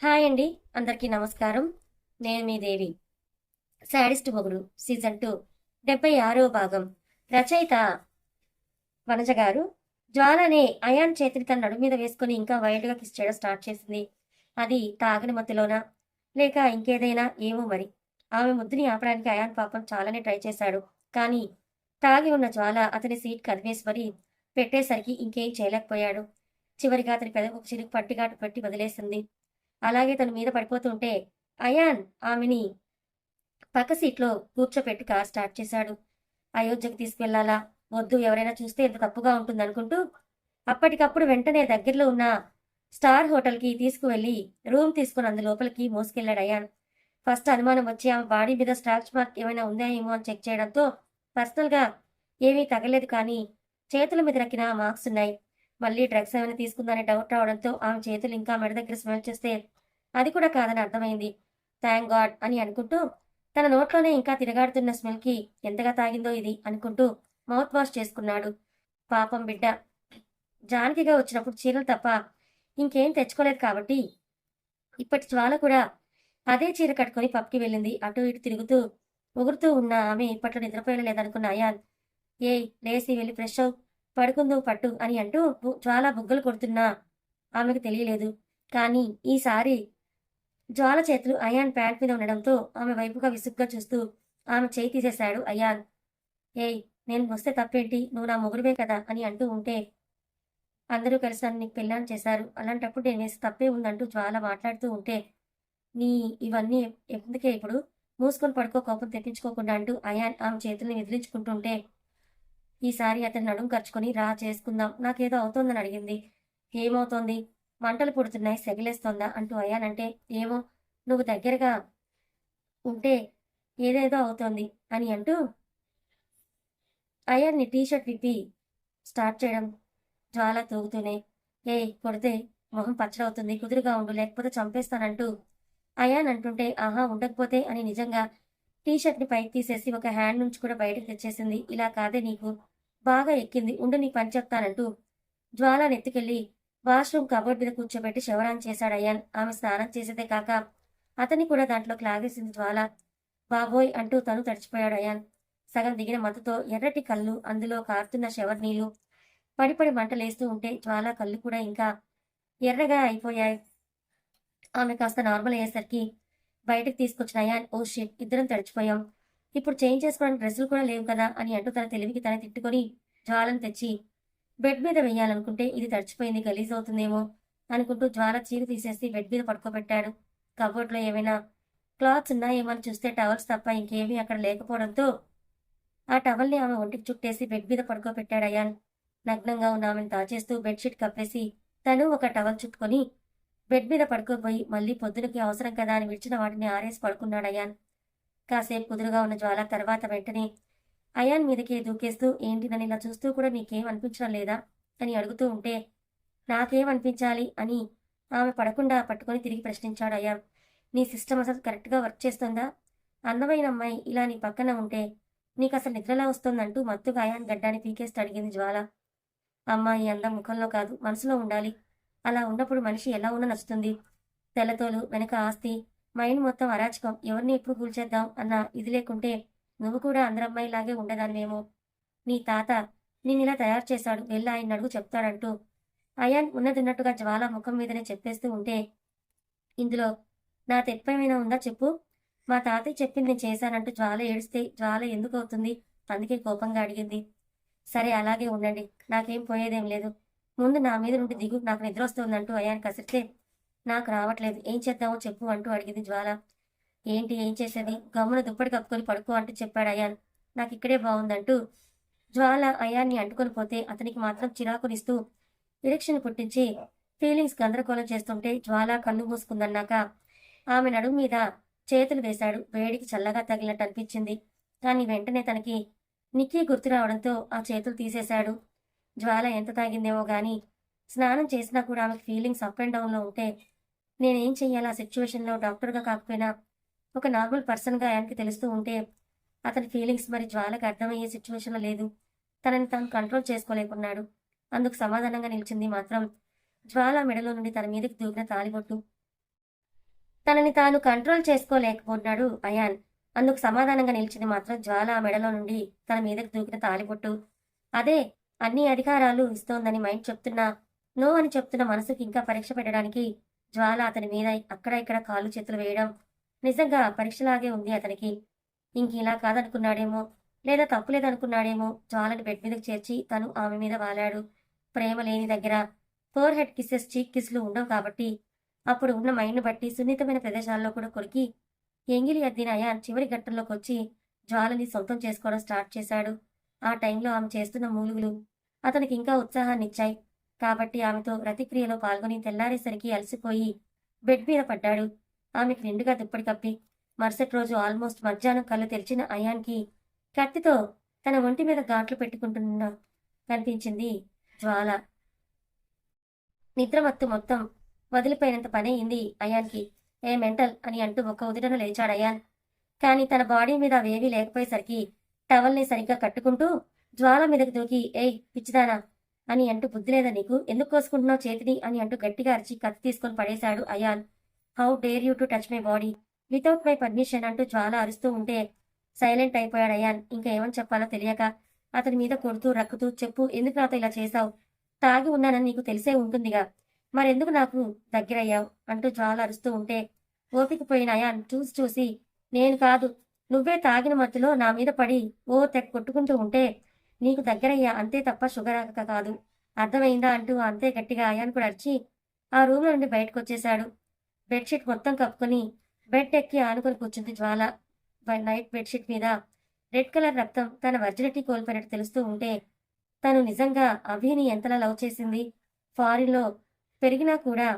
Hi అండి. అందరికీ నమస్కారం. నేను మీ దేవి. శాడిస్ట్ మొగుడు సీజన్ 2 76వ భాగం. రచయిత వనజ గారు. జ్వాలనే అయాన్ చేతిని తన నడుము మీద వేసుకుని ఇంకా వైల్డ్గా కిస్ చేయడం స్టార్ట్ చేసింది. అది తాగిన మత్తులోనా లేక ఇంకేదైనా ఏమో మరి. ఆమె ముద్దుని ఆపడానికి అయాన్ పాపం చాలానే ట్రై చేశాడు. కానీ తాగి ఉన్న జ్వాల అతని సీట్ కదివేసి మరి పెట్టేసరికి ఇంకేం చేయలేకపోయాడు. చివరిగా అతని పెదవి ఒక చిరుకు పట్టిగాటు పెట్టి వదిలేసింది. అలాగే తన మీద పడిపోతుంటే అయాన్ ఆమెని పక్క సీట్లో కూర్చోపెట్టి కార్ స్టార్ట్ చేశాడు. అయోధ్యకు తీసుకెళ్లాలా వద్దు, ఎవరైనా చూస్తే ఎంత తప్పుగా ఉంటుందనుకుంటూ అప్పటికప్పుడు వెంటనే దగ్గరలో ఉన్న స్టార్ హోటల్కి తీసుకువెళ్లి రూమ్ తీసుకుని అందు లోపలికి మోసుకెళ్లాడు అయాన్. ఫస్ట్ అనుమానం వచ్చి ఆమె బాడీ మీద స్క్రాచ్ మార్క్ ఏమైనా ఉందా ఏమో అని చెక్ చేయడంతో పర్సనల్గా ఏమీ తగలేదు, కానీ చేతుల మీద రక్కిన మార్క్స్ ఉన్నాయి. మళ్ళీ డ్రగ్స్ ఏమైనా తీసుకుందానే డౌట్ రావడంతో ఆమె చేతులు ఇంకా మెడ దగ్గర స్మెల్ చేస్తే అది కూడా కాదని అర్థమైంది. థ్యాంక్ గాడ్ అని అనుకుంటూ తన నోట్లోనే ఇంకా తిరగాడుతున్న స్మెల్కి ఎంతగా తాగిందో ఇది అనుకుంటూ మౌత్ వాష్ చేసుకున్నాడు. పాపం బిడ్డ జానకిగా వచ్చినప్పుడు చీరలు తప్ప ఇంకేం తెచ్చుకోలేదు కాబట్టి ఇప్పటి జ్వాల కూడా అదే చీర కట్టుకుని పబ్కి వెళ్ళింది. అటు ఇటు తిరుగుతూ ఉగురుతూ ఉన్న ఆమె ఇప్పట్లో నిద్రపోయలేదనుకున్న అయాన్, ఏయ్ లేసి వెళ్ళి ఫ్రెష్ అవు, పడుకుందు పట్టు అని అంటూ జ్వాల బుగ్గలు కొడుతున్నా ఆమెకు తెలియలేదు. కానీ ఈసారి జ్వాల చేతులు అయాన్ ప్యాంట్ మీద ఉండడంతో ఆమె వైపుగా విసుగ్గా చూస్తూ ఆమె చేయి తీసేశాడు అయాన్. ఏయ్ నేను వస్తే తప్పేంటి, నువ్వు నా మొగుడివే కదా అని అంటూ ఉంటే అందరూ కలిసి నన్ను నీకు పెళ్ళాన్ని చేశారు, అలాంటప్పుడు నేను వేసి తప్పే ఉందంటూ జ్వాల మాట్లాడుతూ ఉంటే నీ ఇవన్నీ ఎందుకే ఇప్పుడు, మూసుకొని పడుకో, కోపం తెప్పించుకోకుండా అంటూ అయాన్ ఆమె చేతుల్ని విదిలించుకుంటుంటే ఈసారి అతని నడుము ఖర్చుకొని రా చేసుకుందాం, నాకేదో అవుతోందని అడిగింది. ఏమవుతోంది, మంటలు పుడుతున్నాయి, సెగలేస్తోందా అంటూ అయాన్ అంటే ఏమో నువ్వు దగ్గరగా ఉంటే ఏదేదో అవుతోంది అని అంటూ అయాన్ని టీషర్ట్ విప్పి స్టార్ట్ చేయడం జ్వాల తూగుతూనే, కొడితే మొహం పచ్చడవుతుంది, కుదురుగా ఉండు లేకపోతే చంపేస్తానంటూ అయాన్ అంటుంటే ఆహా ఉండకపోతే అని నిజంగా టీషర్ట్ని పైకి తీసేసి ఒక హ్యాండ్ నుంచి కూడా బయటకు తెచ్చేసింది. ఇలా కాదే నీకు బాగా ఎక్కింది, ఉండు నీ పని చెప్తానంటూ జ్వాల నెత్తుకెళ్ళి వాష్రూమ్ కబోర్డ్ మీద కూర్చోబెట్టి శవరాన్ చేశాడు అయాన్. ఆమె స్నానం చేసేదే కాక అతన్ని కూడా దాంట్లోకి లాగేసింది జ్వాల. బాబోయ్ అంటూ తను తడిచిపోయాడు అయాన్. సగం దిగిన మత్తుతో ఎర్రటి కళ్ళు, అందులో కారుతున్న షవర్ నీళ్లు పడిపడి మంటలేస్తూ ఉంటే జ్వాల కళ్ళు కూడా ఇంకా ఎర్రగా అయిపోయాయి. ఆమె కాస్త నార్మల్ అయ్యేసరికి బయటకు తీసుకొచ్చిన అయాన్, ఓ షిట్ ఇద్దరం తడిచిపోయాం, ఇప్పుడు చేంజ్ చేసుకోవడానికి డ్రెస్సులు కూడా లేవు కదా అని అంటూ తన తెలివికి తన తిట్టుకొని జ్వాలను తెచ్చి బెడ్ మీద వెయ్యాలనుకుంటే ఇది తడిచిపోయింది, గలీజ్ అవుతుందేమో అనుకుంటూ జ్వాల చీర తీసేసి బెడ్ మీద పడుకోబెట్టాడు. కబోర్డ్లో ఏమైనా క్లాత్స్ ఉన్నాయేమో అని చూస్తే టవల్స్ తప్ప ఇంకేమీ అక్కడ లేకపోవడంతో ఆ టవల్ని ఆమె ఒంటికి చుట్టేసి బెడ్ మీద పడుకోబెట్టాడు అయాన్. నగ్నంగా ఉన్న ఆమెను దాచేస్తూ బెడ్షీట్ కప్పేసి తను ఒక టవల్ చుట్టుకొని బెడ్ మీద పడుకోపోయి మళ్ళీ పొద్దునకి అవసరం కదా అని విడిచిన వాటిని ఆరేసి పడుకున్నాడు అయాన్. కాసేపు కుదురుగా ఉన్న జ్వాల తర్వాత వెంటనే అయాన్ మీదకి దూకేస్తూ ఏంటి నన్ను ఇలా చూస్తూ కూడా నీకేం అనిపించడం లేదా అని అడుగుతూ ఉంటే నాకేం అనిపించాలి అని ఆమె పడకుండా పట్టుకొని తిరిగి ప్రశ్నించాడు అయాన్. నీ సిస్టమ్ అసలు కరెక్ట్గా వర్క్ చేస్తుందా? అందమైన అమ్మాయి ఇలా నీ పక్కన ఉంటే నీకు అసలు నిద్రలా వస్తుందంటూ మత్తుగా అయాన్ గడ్డాన్ని పీకేస్తూ అడిగింది జ్వాల. అమ్మాయి అందం ముఖంలో కాదు మనసులో ఉండాలి, అలా ఉన్నప్పుడు మనిషి ఎలా ఉన్నా నచ్చుతుంది. తెల్లతోలు, వెనక ఆస్తి, మైండ్ మొత్తం అరాచకం, ఎవరిని ఎప్పుడు కూల్చేద్దాం అన్న ఇది లేకుంటే నువ్వు కూడా అందరమ్మాయిలాగే ఉండదానివేమో. నీ తాత నిన్నిలా తయారు చేశాడు, వెళ్ళి ఆయన అడుగు చెప్తాడంటూ అయాన్ ఉన్నదిన్నట్టుగా జ్వాల ముఖం మీదనే చెప్పేస్తూ ఉంటే ఇందులో నా తెప్పేమైనా ఉందా చెప్పు, మా తాతయ్య చెప్పింది నేను చేశానంటూ జ్వాల ఏడిస్తే జ్వాల ఎందుకు అవుతుంది, అందుకే కోపంగా అడిగింది. సరే అలాగే ఉండండి, నాకేం పోయేదేం లేదు, ముందు నా మీద నుండి దిగు, నాకు నిద్ర వస్తుందంటూ అయాన్ కసిరితే నాకు రావట్లేదు, ఏం చేద్దామో చెప్పు అంటూ అడిగింది జ్వాల. ఏంటి ఏం చేసేది, గమ్మున దుప్పటి కప్పుకొని పడుకో అంటూ చెప్పాడు అయాన్. నాకు ఇక్కడే బాగుందంటూ జ్వాల అయాన్ని అంటుకొని పోతే అతనికి మాత్రం చిరాకునిస్తూ ఇరెక్షన్ పుట్టించి ఫీలింగ్స్ గందరగోళం చేస్తుంటే జ్వాల కళ్ళు మూసుకుందన్నాక ఆమె నడుము మీద చేతులు వేశాడు. వేడికి చల్లగా తగిలినట్టు అనిపించింది, కానీ వెంటనే తనకి నిక్కీ గుర్తు రావడంతో ఆ చేతులు తీసేశాడు. జ్వాల ఎంత తాగిందేమో గాని స్నానం చేసినా కూడా ఆమెకి ఫీలింగ్స్ అప్ అండ్ డౌన్లో ఉంటే నేనేం చెయ్యాలి ఆ సిచ్యువేషన్లో, డాక్టర్గా కాకపోయినా ఒక నార్మల్ పర్సన్గా ఆయనకి తెలుస్తూ ఉంటే అతని ఫీలింగ్స్ మరి జ్వాలకు అర్థమయ్యే సిచ్యువేషన్లో లేదు. తనని తాను కంట్రోల్ చేసుకోలేకున్నాడు. అందుకు సమాధానంగా నిలిచింది మాత్రం జ్వాల మెడలో నుండి తన మీదకి దూకిన తాలిబొట్టు. తనని తాను కంట్రోల్ చేసుకోలేకపోతున్నాడు అయాన్. అందుకు సమాధానంగా నిలిచింది మాత్రం జ్వాల మెడలో నుండి తన మీదకి దూకిన తాలిబొట్టు. అదే అన్ని అధికారాలు ఇస్తోందని మైండ్ చెప్తున్నా, నో అని చెప్తున్న మనసుకి ఇంకా పరీక్ష పెట్టడానికి జ్వాల అతని మీద అక్కడ ఇక్కడ కాళ్ళు చేతులు వేయడం నిజంగా పరీక్షలాగే ఉంది అతనికి. ఇంకిలా కాదనుకున్నాడేమో, లేదా తప్పులేదనుకున్నాడేమో జ్వాలని బెడ్ మీదకి చేర్చి తను ఆమె మీద వాలాడు. ప్రేమ లేని దగ్గర ఫోర్ హెడ్ కిస్సెస్, చీక్ కిస్లు ఉండవు కాబట్టి అప్పుడు ఉన్న మైండ్ను బట్టి సున్నితమైన ప్రదేశాల్లో కూడా కొరికి ఎంగిలి అద్దిన అయాన్ చివరి ఘట్టంలోకి వచ్చి జ్వాలని సొంతం చేసుకోవడం స్టార్ట్ చేశాడు. ఆ టైంలో ఆమె చేస్తున్న మూలుగులు అతనికి ఇంకా ఉత్సాహాన్నిచ్చాయి. కాబట్టి ఆమెతో రతిక్రియలో పాల్గొని తెల్లారేసరికి అలసిపోయి బెడ్ మీద పడ్డాడు. ఆమెకు నిండుగా దుప్పటి కప్పి మరుసటి రోజు ఆల్మోస్ట్ మధ్యాహ్నం కళ్ళు తెరిచిన అయాన్కి కత్తితో తన ఒంటి మీద ఘాట్లు పెట్టుకుంటున్న కనిపించింది జ్వాల. నిద్రమత్తు మొత్తం వదిలిపోయినంత పనయింది అయాన్కి. ఏ మెంటల్ అని అంటూ ఒక్క ఉదిటను లేచాడు అయాన్. కానీ తన బాడీ మీద అవేవీ లేకపోయేసరికి టవల్ని సరిగ్గా కట్టుకుంటూ జ్వాల మీదకి దూకి ఏయ్ పిచ్చిదానా అని అంటూ బుద్ధి లేదా నీకు, ఎందుకు కోసుకుంటున్నావు చేతిని అని అంటూ గట్టిగా అరిచి కత్తి తీసుకొని పడేశాడు Ayaan. How dare you to touch my body without my permission అంటూ జ్వాల అరుస్తూ ఉంటే సైలెంట్ అయిపోయాడు అయాన్. ఇంకా ఏమని చెప్పాలో తెలియక అతని మీద కొడుతూ రక్కుతూ చెప్పు, ఎందుకు నాతో ఇలా చేశావు? తాగి ఉన్నానని నీకు తెలిసే ఉంటుందిగా, మరెందుకు నాకు దగ్గరయ్యావు అంటూ జ్వాల అరుస్తూ ఉంటే ఓపిక పోయిన అయాన్ చూసి నేను కాదు, నువ్వే తాగిన మత్తులో నా మీద పడి ఓ తెగ కొట్టుకుంటూ ఉంటే నీకు దగ్గరయ్యా అంతే తప్ప షుగర్ కాదు, అర్థమైందా అంటూ అంతే గట్టిగా అయాన్ కూడా అరిచి ఆ రూమ్లో నుండి బయటకు వచ్చేశాడు. బెడ్షీట్ మొత్తం కప్పుకొని బెడ్ ఎక్కి ఆనుకొని కూర్చుంది జ్వాల. నైట్ బెడ్షీట్ మీద రెడ్ కలర్ రక్తం తన వర్జినిటీ కోల్పోయినట్టు తెలుస్తూ ఉంటే తను నిజంగా అభిని ఎంతలా లవ్ చేసింది. ఫారిన్లో పెరిగినా కూడా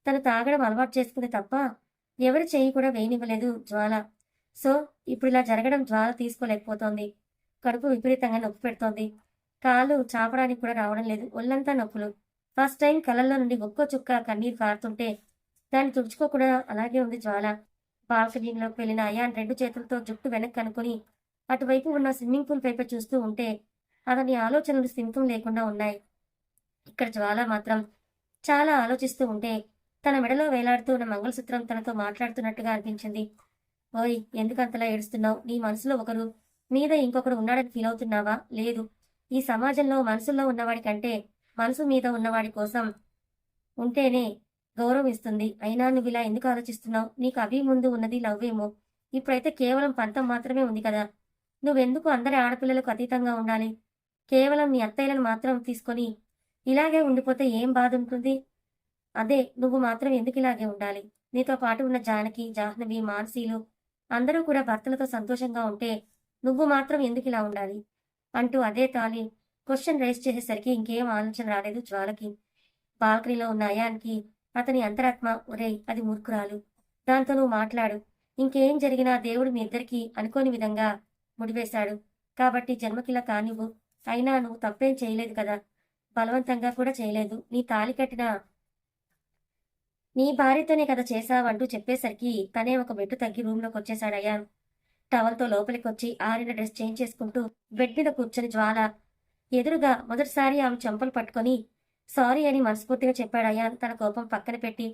తను తాగడం అలవాటు చేసుకుంది తప్ప ఎవరి చెయ్యి కూడా వేయనివ్వలేదు జ్వాల. సో ఇప్పుడు ఇలా జరగడం జ్వాల తీసుకోలేకపోతోంది. కడుపు విపరీతంగా నొప్పి పెడుతోంది. కాళ్ళు చాపడానికి కూడా రావడం లేదు. ఒళ్ళంతా నొప్పులు. ఫస్ట్ టైం కళ్ళల్లో నుండి ఒక్కో చుక్క కన్నీరు కారుతుంటే దాన్ని తుడుచుకోకుండా అలాగే ఉంది జ్వాల. బాల్కనీలోకి వెళ్ళిన అయాన్ రెండు చేతులతో జుట్టు వెనక్కి కనుకొని అటువైపు ఉన్న స్విమ్మింగ్ పూల్ వైపు చూస్తూ ఉంటే అతని ఆలోచనలు స్థిమితం లేకుండా ఉన్నాయి. ఇక్కడ జ్వాల మాత్రం చాలా ఆలోచిస్తూ ఉంటే తన మెడలో వేలాడుతూ ఉన్న మంగళసూత్రం తనతో మాట్లాడుతున్నట్టుగా అనిపించింది. ఓయ్, ఎందుకంతలా ఏడుస్తున్నావు? నీ మనసులో ఒకరు మీద ఇంకొకరు ఉన్నాడని ఫీల్ అవుతున్నావా? లేదు. ఈ సమాజంలో మనసులో ఉన్నవాడి కంటే మనసు మీద ఉన్నవాడి కోసం ఉంటేనే గౌరవం ఇస్తుంది. అయినా నువ్వు ఇలా ఎందుకు ఆలోచిస్తున్నావు? నీకు అవి ముందు ఉన్నది లవ్వేమో. ఇప్పుడైతే కేవలం పంతం మాత్రమే ఉంది కదా. నువ్వెందుకు అందరి ఆడపిల్లలకు అతీతంగా ఉండాలి? కేవలం నీ అత్తయ్యలను మాత్రం తీసుకొని ఇలాగే ఉండిపోతే ఏం బాధ ఉంటుంది? అదే నువ్వు మాత్రం ఎందుకు ఇలాగే ఉండాలి? నీతో పాటు ఉన్న జానకి, జాహ్నవి, మానసీలు అందరూ కూడా భర్తలతో సంతోషంగా ఉంటే నువ్వు మాత్రం ఎందుకు ఇలా ఉండాలి అంటూ అదే తాలి క్వశ్చన్ రైజ్ చేసేసరికి ఇంకేం ఆలోచన రాలేదు జ్వాలకి. బాల్కనీలో ఉన్న అయాన్కి అతని అంతరాత్మ ఒరేయ్ అది మూర్ఖురాలు, దాంతో నువ్వు మాట్లాడు, ఇంకేం జరిగినా దేవుడు మీ ఇద్దరికి అనుకోని విధంగా ముడివేశాడు కాబట్టి జన్మకిలా కానివ్వు. అయినా నువ్వు తప్పేం చేయలేదు కదా, బలవంతంగా కూడా చేయలేదు. నీ తాలి కట్టిన నీ భార్యతోనే కదా చేశావంటూ చెప్పేసరికి తనే ఒక మెట్టు తగ్గి రూమ్లోకి వచ్చేశాడు అయాన్. టవల్తో లోపలికి వచ్చి ఆరిన డ్రెస్ చేంజ్ చేసుకుంటూ బెడ్ మీద కూర్చొని జ్వాల ఎదురుగా మొదటిసారి ఆమె చెంపలు పట్టుకొని సారీ అని మనస్ఫూర్తిగా చెప్పాడు అయాన్ తన కోపం పక్కన పెట్టి.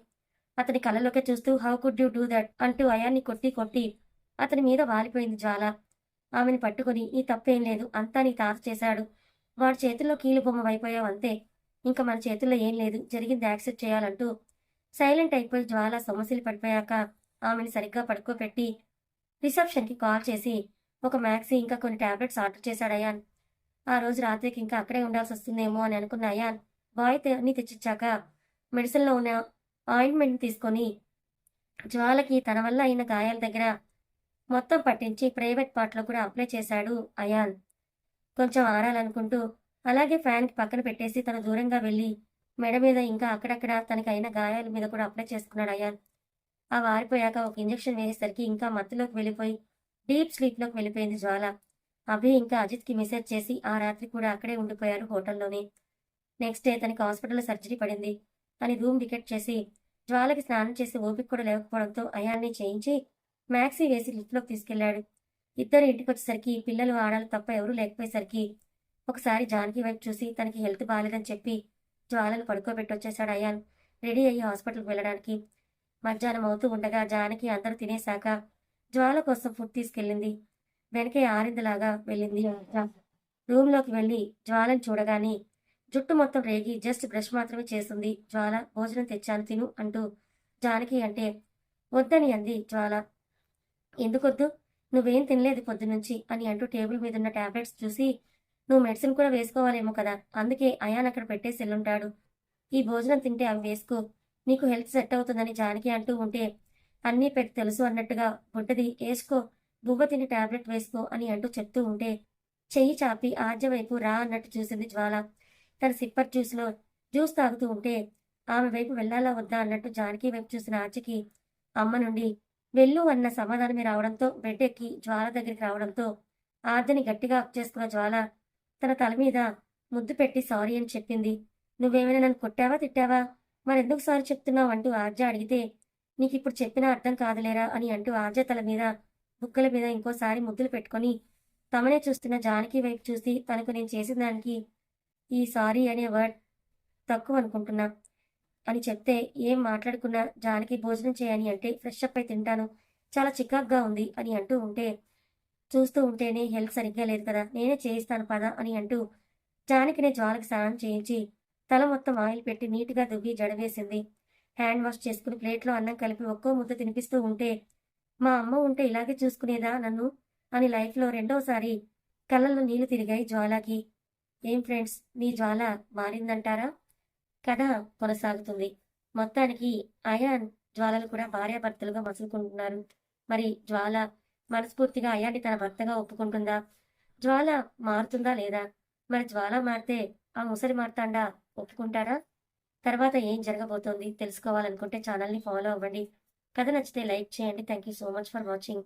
అతని కళ్ళలోకి చూస్తూ how could you do that అంటూ అయాన్ని కొట్టి కొట్టి అతని మీద వాలిపోయింది జ్వాల. ఆమెను పట్టుకుని ఈ తప్పేం లేదు, అంతా నీ తాత చేశాడు, వాడి చేతుల్లో కీలు బొమ్మ అయిపోయావు అంతే, ఇంకా మన చేతుల్లో ఏం లేదు, జరిగింది యాక్సెప్ట్ చేయాలంటూ సైలెంట్ అయిపోయి జ్వాల సొమ్మసిలి పడిపోయాక ఆమెను సరిగ్గా పడుకోబెట్టి రిసెప్షన్కి కాల్ చేసి ఒక మ్యాక్సీ ఇంకా కొన్ని టాబ్లెట్స్ ఆర్డర్ చేశాడు అయాన్. ఆ రోజు రాత్రికి ఇంకా అక్కడే ఉండాల్సి వస్తుందేమో అని అనుకున్న అయాన్ బాయ్ అన్ని తెచ్చిచ్చాక మెడిసిన్లో ఉన్న ఆయింట్మెంట్ తీసుకొని జ్వాలకి తన వల్ల అయిన గాయాల దగ్గర మొత్తం పట్టించి ప్రైవేట్ పార్ట్లో కూడా అప్లై చేశాడు అయాన్. కొంచెం ఆరాలనుకుంటూ అలాగే ఫ్యాన్కి పక్కన పెట్టేసి తను దూరంగా వెళ్ళి మెడ మీద ఇంకా అక్కడక్కడ తనకి అయిన గాయాల మీద కూడా అప్లై చేసుకున్నాడు అయాన్. ఆ వారిపోయాక ఒక ఇంజెక్షన్ వేసేసరికి ఇంకా మత్తులోకి వెళ్ళిపోయి డీప్ స్లీప్లోకి వెళ్ళిపోయింది జ్వాల. అభి ఇంకా అజిత్కి మెసేజ్ చేసి ఆ రాత్రి కూడా అక్కడే ఉండిపోయారు హోటల్లోనే. నెక్స్ట్ డే తనకి హాస్పిటల్లో సర్జరీ పడింది అని రూమ్ టికెట్ చేసి జ్వాలకి స్నానం చేసి ఓపిక కూడా లేకపోవడంతో అయాన్ని చేయించి మ్యాక్సీ వేసి లిఫ్ట్లోకి తీసుకెళ్లాడు. ఇద్దరు ఇంటికి వచ్చేసరికి పిల్లలు ఆడాలి తప్ప ఎవరూ లేకపోయేసరికి ఒకసారి జానకి వైపు చూసి తనకి హెల్త్ బాగాలేదని చెప్పి జ్వాలను పడుకోబెట్టి వచ్చేశాడు అయాన్ రెడీ అయ్యి హాస్పిటల్కి వెళ్ళడానికి. మధ్యాహ్నం అవుతూ ఉండగా జానకి అందరూ తినేశాక జ్వాల కోసం ఫుడ్ తీసుకెళ్ళింది. వెనకే ఆరిందలాగా వెళ్ళింది ఆద్య. రూమ్‌లోకి వెళ్ళి జ్వాలని చూడగానే జుట్టు మొత్తం రేగి జస్ట్ బ్రష్ మాత్రమే చేసుంది జ్వాల. భోజనం తెచ్చాను తిను అంటూ జానకి అంటే వద్దని అంది జ్వాల. ఎందుకొద్దు? నువ్వేం తినలేదు పొద్దునుంచి అని అంటూ టేబుల్ మీదున్న టాబ్లెట్స్ చూసి నువ్వు మెడిసిన్ కూడా వేసుకోవాలేమో కదా! అందుకే అయాన్ అక్కడ పెట్టేసెళ్ళుంటాడు. ఈ భోజనం తింటే అవి వేసుకో. నీకు హెల్త్ సెట్ అవుతుందని జానకి అంటూ ఉంటే అన్నీ పెట్టి తెలుసు అన్నట్టుగా బుడ్డది ఏసుకో. బువ్వ తిని టాబ్లెట్ వేసుకో అని అంటూ చెప్తూ ఉంటే చెయ్యి చాపి ఆద్య వైపు రా అన్నట్టు చూసింది జ్వాల. తన సిప్పర్ జ్యూస్‌లో జ్యూస్ తాగుతూ ఉంటే ఆమె వైపు వెళ్ళాలా వద్దా అన్నట్టు జానకి వైపు చూసిన ఆద్యకి అమ్మ నుండి వెళ్ళు అన్న సమాధానమే రావడంతో బెడ్ ఎక్కి జ్వాల దగ్గరికి రావడంతో ఆద్యని గట్టిగా హగ్ చేసుకున్న జ్వాల తన తల మీద ముద్దు పెట్టి సారీ అని చెప్పింది. నువ్వేమైనా నన్ను కొట్టావా? తిట్టావా? మరెందుకు సారీ చెప్తున్నావు? అంటూ ఆద్య అడిగితే నీకిప్పుడు చెప్పినా అర్థం కాదులేరా అని అంటూ ఆద్య తల మీద, బుగ్గల మీద ఇంకోసారి ముద్దులు పెట్టుకొని తమనే చూస్తున్న జానకి వైపు చూసి తనకు నేను చేసిన దానికి ఈ సారీ అనే వర్డ్ తక్కువనుకుంటున్నా అని చెప్తే ఏం మాట్లాడకున్నా జానకి భోజనం చేయని అంటే ఫ్రెష్ అప్ అయి తింటాను. చాలా చికాకుగా ఉంది అని అంటూ ఉంటే చూస్తూ ఉంటేనే హెల్త్ సరిగ్గా లేదు కదా! నేనే చేయిస్తాను పద అని అంటూ జానకినే జ్వాలకి స్నానం చేయించి తల మొత్తం ఆయిల్ పెట్టి నీట్‌గా దువ్వి జడవేసింది. హ్యాండ్ వాష్ చేసుకుని ప్లేట్‌లో అన్నం కలిపి ఒక్కో ముద్ద తినిపిస్తూ ఉంటే మా అమ్మ ఉంటే ఇలాగే చూసుకునేదా నన్ను అని లైఫ్‌లో రెండోసారి కళ్ళల్లో నీళ్లు తిరిగాయి జ్వాలకి. ఏం ఫ్రెండ్స్ మీ జ్వాల మారిందంటారా? కథ కొనసాగుతుంది. మొత్తానికి అయాన్, జ్వాలలు కూడా భార్యాభర్తలుగా మసులుకుంటున్నారు. మరి జ్వాల మనస్ఫూర్తిగా అయాన్ని తన భర్తగా ఒప్పుకుంటుందా? జ్వాల మారుతుందా లేదా? మరి జ్వాల మారితే ఆ ముసలి మార్తాండ ఒప్పుకుంటారా? తర్వాత ఏం జరగబోతోంది తెలుసుకోవాలనుకుంటే ఛానల్‌ని ఫాలో అవ్వండి. కథ నచ్చితే లైక్ చేయండి. Thank you so much for watching.